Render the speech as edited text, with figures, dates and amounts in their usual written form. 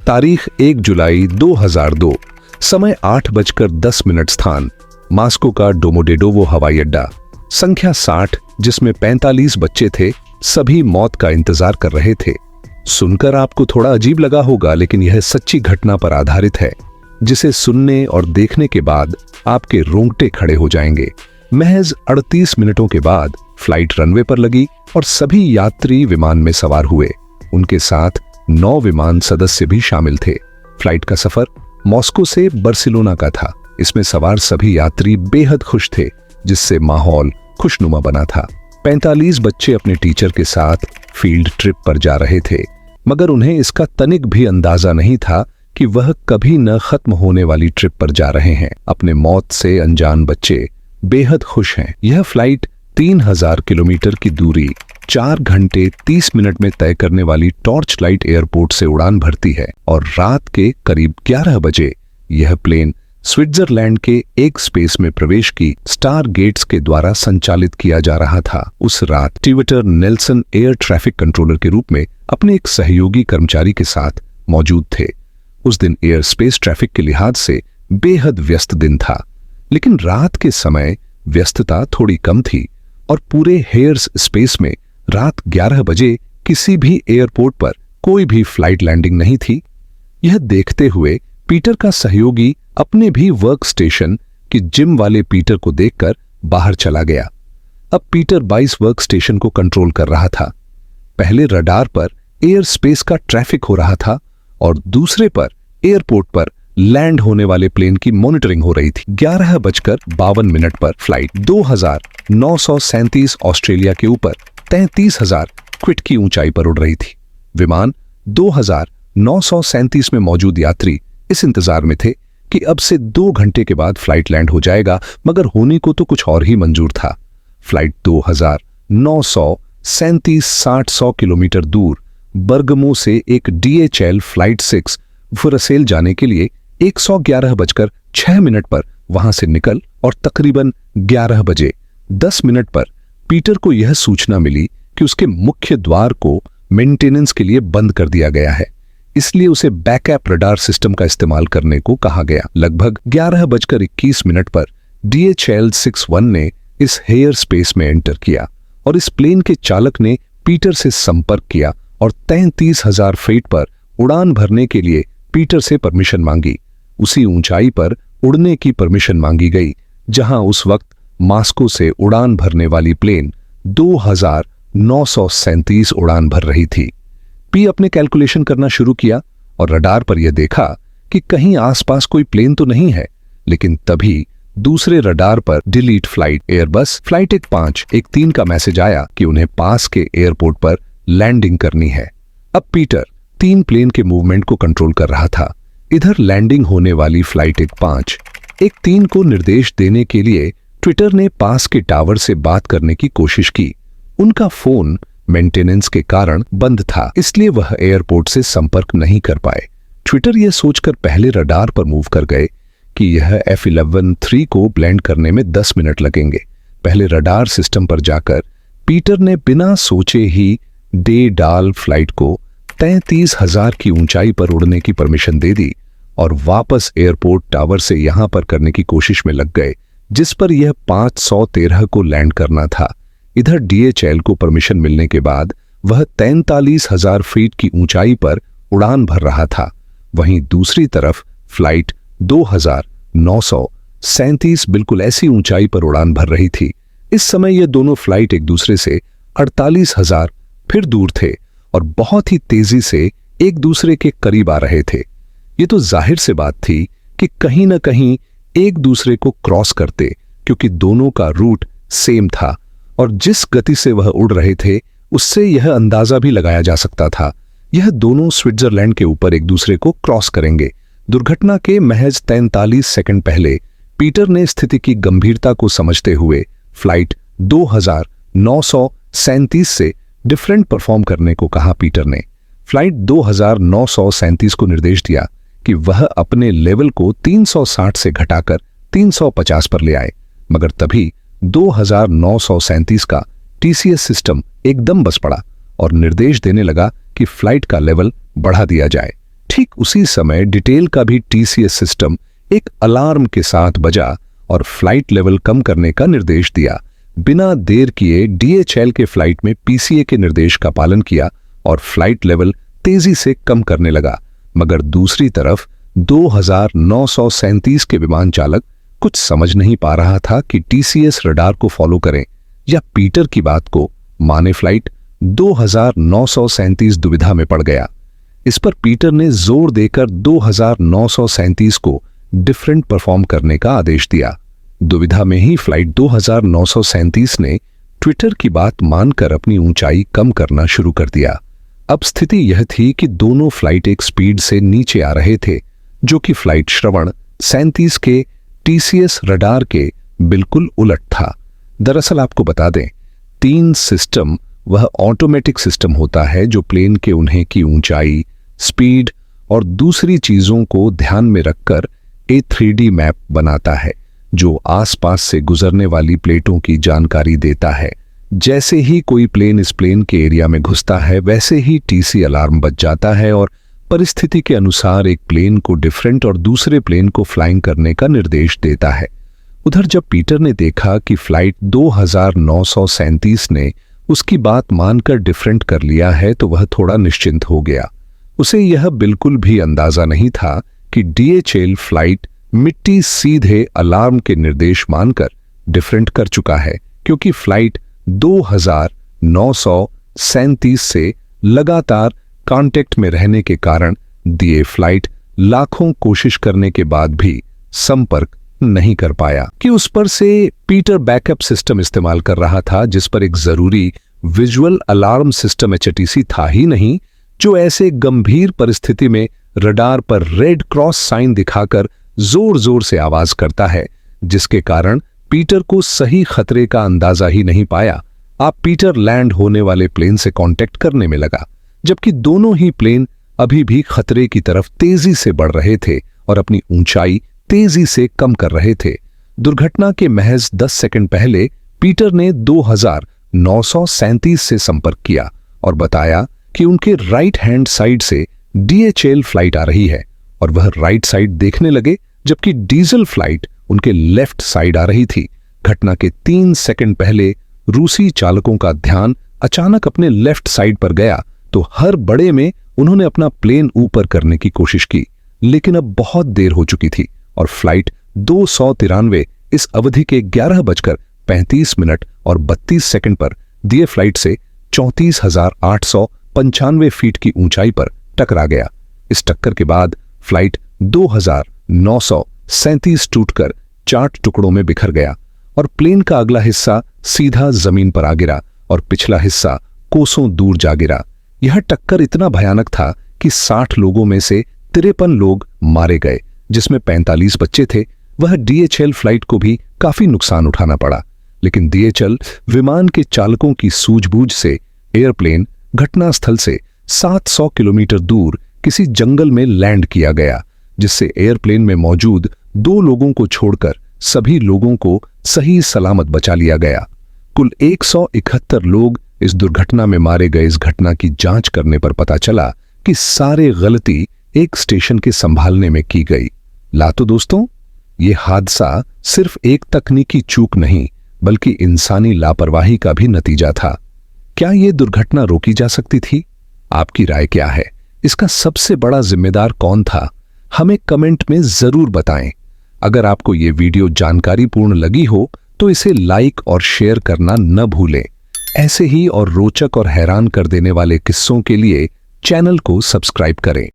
तारीख 1 जुलाई 2002, समय 8:10, स्थान मास्को का डोमोडेडोवो हवाई अड्डा, संख्या 60, जिसमें 45 बच्चे थे, सभी मौत का इंतजार कर रहे थे। सुनकर आपको थोड़ा अजीब लगा होगा, लेकिन यह सच्ची घटना पर आधारित है, जिसे सुनने और देखने के बाद आपके रोंगटे खड़े हो जाएंगे। महज 38 मिनटों के बाद फ्लाइट रनवे पर लगी और सभी यात्री विमान में सवार हुए। उनके साथ 9 विमान सदस्य भी शामिल थे। फ्लाइट का सफर मॉस्को से बार्सिलोना का था। इसमें सवार सभी यात्री बेहद खुश थे, जिससे माहौल खुशनुमा बना था। 45 बच्चे अपने टीचर के साथ फील्ड ट्रिप पर जा रहे थे, मगर उन्हें इसका तनिक भी अंदाजा नहीं था कि वह कभी न खत्म होने वाली ट्रिप पर जा रहे हैं। अपने मौत से अनजान बच्चे बेहद खुश हैं। यह फ्लाइट 3000 किलोमीटर की दूरी 4 घंटे 30 मिनट में तय करने वाली टॉर्च लाइट एयरपोर्ट से उड़ान भरती है और रात के करीब 11 बजे यह प्लेन स्विट्जरलैंड के एक स्पेस में प्रवेश की स्टार गेट्स के द्वारा संचालित किया जा रहा था। उस रात Twitter Nelson air traffic controller के रूप में अपने एक सहयोगी कर्मचारी के साथ मौजूद थे। उस दिन एयर स्पेस ट्रैफिक के लिहाज से बेहद व्यस्त दिन था, लेकिन रात के समय व्यस्तता थोड़ी कम थी और पूरे हेयर्स स्पेस में रात 11 बजे किसी भी एयरपोर्ट पर कोई भी फ्लाइट लैंडिंग नहीं थी। यह देखते हुए पीटर का सहयोगी अपने भी वर्क स्टेशन की जिम वाले पीटर को देखकर बाहर चला गया। अब पीटर 22 वर्क स्टेशन को कंट्रोल कर रहा था। पहले रडार पर एयर स्पेस का ट्रैफिक हो रहा था और दूसरे पर एयरपोर्ट पर लैंड होने वाले प्लेन की मॉनिटरिंग हो रही थी। 11:52 पर फ्लाइट 2937 ऑस्ट्रेलिया के ऊपर 33,000 फीट की ऊंचाई पर उड़ रही थी। विमान 2937 में मौजूद यात्री इस इंतजार में थे कि अब से 2 घंटे के बाद फ्लाइट लैंड हो जाएगा, मगर होने को तो कुछ और ही मंजूर था। फ्लाइट 2937 60 किलोमीटर दूर बर्गमो से एक DHL फ्लाइट 6 ब्रुसेल जाने के लिए 11:06 पर वहां से निकल और तकरीबन 11:10 पर पीटर को यह सूचना मिली कि उसके मुख्य द्वार को मेंटेनेंस के लिए बंद कर दिया गया है, इसलिए उसे बैकअप रडार सिस्टम का इस्तेमाल करने को कहा गया। लगभग 11:21 पर DHL 61 ने इस हेयर स्पेस में एंटर किया और इस प्लेन के चालक ने पीटर से संपर्क किया और 33,000 फीट पर उड़ान भरने के लिए पीटर से परमिशन मांगी। उसी ऊंचाई पर उड़ने की परमिशन मांगी गई जहां उस वक्त मास्को से उड़ान भरने वाली प्लेन 2937 उड़ान भर रही थी। पी अपने कैलकुलेशन करना शुरू किया और रडार पर यह देखा कि कहीं आसपास कोई प्लेन तो नहीं है, लेकिन तभी दूसरे रडार पर डिलीट फ्लाइट एयरबस फ्लाइट 1513 का मैसेज आया कि उन्हें पास के एयरपोर्ट पर लैंडिंग करनी है। अब पीटर 3 प्लेन के मूवमेंट को कंट्रोल कर रहा था। इधर लैंडिंग होने वाली फ्लाइट 1513 को निर्देश देने के लिए ट्विटर ने पास के टावर से बात करने की कोशिश की। उनका फोन मेंटेनेंस के कारण बंद था, इसलिए वह एयरपोर्ट से संपर्क नहीं कर पाए। ट्विटर यह सोचकर पहले रडार पर मूव कर गए कि यह F11-3 को ब्लेंड करने में 10 मिनट लगेंगे। पहले रडार सिस्टम पर जाकर पीटर ने बिना सोचे ही डे डाल फ्लाइट को 33,000 की ऊंचाई पर उड़ने की परमिशन दे दी और वापस एयरपोर्ट टावर से यहां पर करने की कोशिश में लग गए, जिस पर यह 513 को लैंड करना था। इधर DHL को परमिशन मिलने के बाद वह 43,000 फीट की ऊंचाई पर उड़ान भर रहा था। वहीं दूसरी तरफ फ्लाइट 2937 बिल्कुल ऐसी ऊंचाई पर उड़ान भर रही थी। इस समय ये दोनों फ्लाइट एक दूसरे से 48,000 फिर दूर थे और बहुत ही तेजी से एक दूसरे के करीब आ रहे थे। ये तो जाहिर से बात थी कि कहीं न कहीं एक दूसरे को क्रॉस करते, क्योंकि दोनों का रूट सेम था और जिस गति से वह उड़ रहे थे उससे यह अंदाजा भी लगाया जा सकता था यह दोनों स्विट्जरलैंड के ऊपर एक दूसरे को क्रॉस करेंगे। दुर्घटना के महज 43 सेकंड पहले पीटर ने स्थिति की गंभीरता को समझते हुए फ्लाइट 2937 से डिफरेंट परफॉर्म करने को कहा। पीटर ने फ्लाइट 2937 को निर्देश दिया कि वह अपने लेवल को 360 से घटाकर 350 पर ले आए, मगर तभी 2937 का TCS सिस्टम एकदम बस पड़ा और निर्देश देने लगा कि फ्लाइट का लेवल बढ़ा दिया जाए। ठीक उसी समय डिटेल का भी टीसीएस सिस्टम एक अलार्म के साथ बजा और फ्लाइट लेवल कम करने का निर्देश दिया। बिना देर किए डीएचएल के फ्लाइट में पीसीए के निर्देश का पालन किया और फ्लाइट लेवल तेजी से कम करने लगा। मगर दूसरी तरफ 2937 के विमान चालक कुछ समझ नहीं पा रहा था कि टीसीएस रडार को फॉलो करें या पीटर की बात को माने। फ्लाइट 2937 दुविधा में पड़ गया। इस पर पीटर ने जोर देकर 2937 को डिफरेंट परफॉर्म करने का आदेश दिया। दुविधा में ही फ्लाइट 2937 ने ट्विटर की बात मानकर अपनी ऊंचाई कम करना शुरू कर दिया। अब स्थिति यह थी कि दोनों फ्लाइट एक स्पीड से नीचे आ रहे थे, जो कि फ्लाइट श्रवण 37 के टीसीएस रडार के बिल्कुल उलट था। दरअसल आपको बता दें, 3 सिस्टम वह ऑटोमेटिक सिस्टम होता है जो प्लेन के उन्हें की ऊंचाई, स्पीड और दूसरी चीजों को ध्यान में रखकर एक 3D मैप बनाता है जो आसपास से गुजरने वाली प्लेटों की जानकारी देता है। जैसे ही कोई प्लेन इस प्लेन के एरिया में घुसता है, वैसे ही टीसी अलार्म बज जाता है और परिस्थिति के अनुसार एक प्लेन को डिफरेंट और दूसरे प्लेन को फ्लाइंग करने का निर्देश देता है। उधर जब पीटर ने देखा कि फ्लाइट 2937 ने उसकी बात मानकर डिफरेंट कर लिया है, तो वह थोड़ा निश्चिंत हो गया। उसे यह बिल्कुल भी अंदाजा नहीं था कि डीएचएल फ्लाइट मिट्टी सीधे अलार्म के निर्देश मानकर डिफरेंट कर चुका है, क्योंकि फ्लाइट 2937 से लगातार कांटेक्ट में रहने के कारण दिए फ्लाइट लाखों कोशिश करने के बाद भी संपर्क नहीं कर पाया। कि उस पर से पीटर बैकअप सिस्टम इस्तेमाल कर रहा था, जिस पर एक जरूरी विजुअल अलार्म सिस्टम एचटीसी था ही नहीं, जो ऐसे गंभीर परिस्थिति में रडार पर रेड क्रॉस साइन दिखाकर जोर जोर से आवाज करता है, जिसके कारण पीटर को सही खतरे का अंदाजा ही नहीं पाया। आप पीटर लैंड होने वाले प्लेन से कांटेक्ट करने में लगा, जबकि दोनों ही प्लेन अभी भी खतरे की तरफ तेजी से बढ़ रहे थे और अपनी ऊंचाई तेजी से कम कर रहे थे। दुर्घटना के महज 10 सेकंड पहले पीटर ने 2937 से संपर्क किया और बताया कि उनके राइट हैंड साइड से डीएचएल फ्लाइट आ रही है और वह राइट साइड देखने लगे, जबकि डीजल फ्लाइट उनके लेफ्ट साइड आ रही थी। घटना के 3 सेकंड पहले रूसी चालकों का ध्यान अचानक अपने लेफ्ट साइड पर गया, तो हर बड़े में उन्होंने अपना प्लेन ऊपर करने की कोशिश की, लेकिन अब बहुत देर हो चुकी थी और फ्लाइट 293 इस अवधि के 11:35 और 32 सेकंड पर दिए फ्लाइट से 34,895 फीट की ऊंचाई पर टकरा गया। इस टक्कर के बाद फ्लाइट 2937 टूटकर 4 टुकड़ों में बिखर गया और प्लेन का अगला हिस्सा सीधा जमीन पर आ गिरा और पिछला हिस्सा कोसों दूर जा गिरा। यह टक्कर इतना भयानक था कि 60 लोगों में से 53 लोग मारे गए, जिसमें 45 बच्चे थे। वह डीएचएल फ्लाइट को भी काफी नुकसान उठाना पड़ा, लेकिन डीएचएल विमान के चालकों की सूझबूझ से एयरप्लेन घटनास्थल से 700 किलोमीटर दूर किसी जंगल में लैंड किया गया, जिससे एयरप्लेन में मौजूद 2 लोगों को छोड़कर सभी लोगों को सही सलामत बचा लिया गया। कुल 171 लोग इस दुर्घटना में मारे गए। इस घटना की जांच करने पर पता चला कि सारे गलती एक स्टेशन के संभालने में की गई। तो दोस्तों, ये हादसा सिर्फ एक तकनीकी चूक नहीं, बल्कि इंसानी लापरवाही का भी नतीजा था। क्या यह दुर्घटना रोकी जा सकती थी? आपकी राय क्या है? इसका सबसे बड़ा जिम्मेदार कौन था? हमें कमेंट में जरूर बताएं। अगर आपको ये वीडियो जानकारीपूर्ण लगी हो तो इसे लाइक और शेयर करना न भूलें। ऐसे ही और रोचक और हैरान कर देने वाले किस्सों के लिए चैनल को सब्सक्राइब करें।